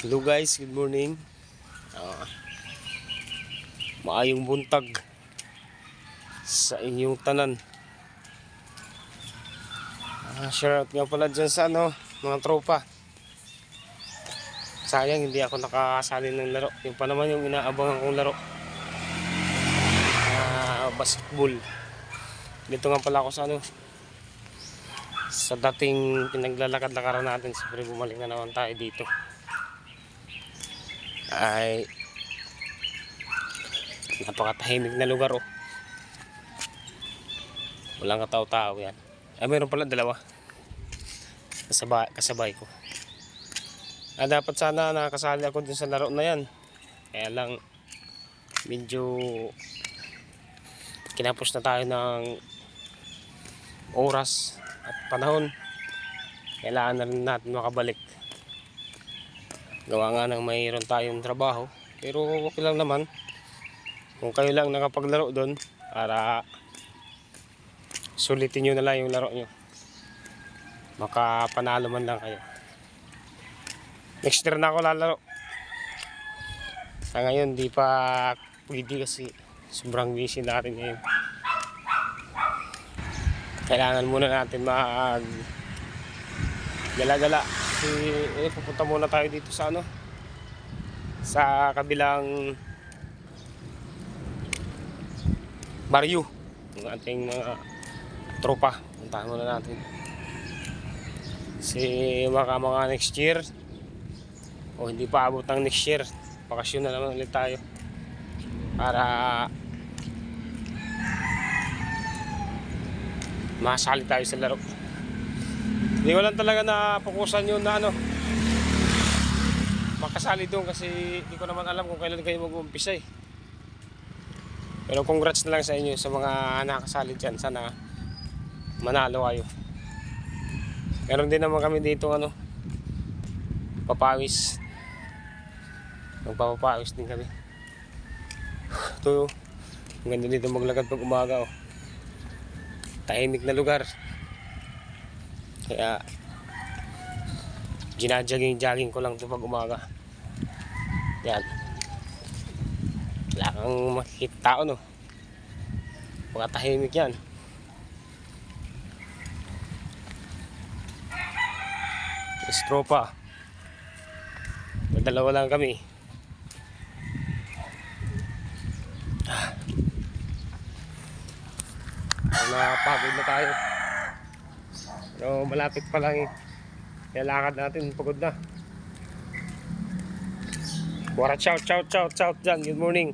Hello guys, good morning. Ah, Maayong buntag sa inyong tanan. Shoutout nga pala dyan sa mga tropa. Sayang hindi ako nakasali ng laro. Yung pa naman yung inaabangan kong laro, basketball. Dito nga pala ako sa dating pinaglalakad-lakaran natin. Siyempre bumalik na naman tayo dito. Ay napakatahimik na lugar oh. Walang katao-tao yan. Ay mayroon pala dalawa kasabay ko. Dapat sana nakasali ako dun sa laro na yan. Kaya lang medyo kinapos na tayo ng oras at panahon. Kailangan na rin natin makabalik. Gawa nga ng mayroon tayong trabaho. Pero okay lang naman kung kayo lang nakapaglaro doon para sulitin nyo na lang yung laro nyo. Makapanalo man lang kayo. Next year na ako lalaro. Sa ngayon di pa pwede kasi sobrang busy natin ngayon. Kailangan muna natin mag gala-gala. Pupunta muna tayo dito sa sa kabilang baryo ng ating mga tropa. Puntahan muna natin si mga next year o hindi pa abot ng next year, bakasyon na naman ulit tayo para masali tayo sa laro. Hindi ko lang talaga napukusan yun na makasali doon kasi hindi ko naman alam kung kailan kayo mag-uumpisa eh. Pero congrats na lang sa inyo sa mga nakasali dyan. Sana manalo kayo. Meron din naman kami dito papawis. Magpapapawis din kami. Ito ang ganda dito maglakad pag umaga oh. Tahimik na lugar. Kaya ginajaging ko lang ito pag umaga. Yan. Wala kang makikita tao mga tahimik yan. Tropa. Dalawa lang kami. Napagod na tayo. Pero malapit pa lang kaya lakad natin, pagod na. Bora, chow dyan. Good morning.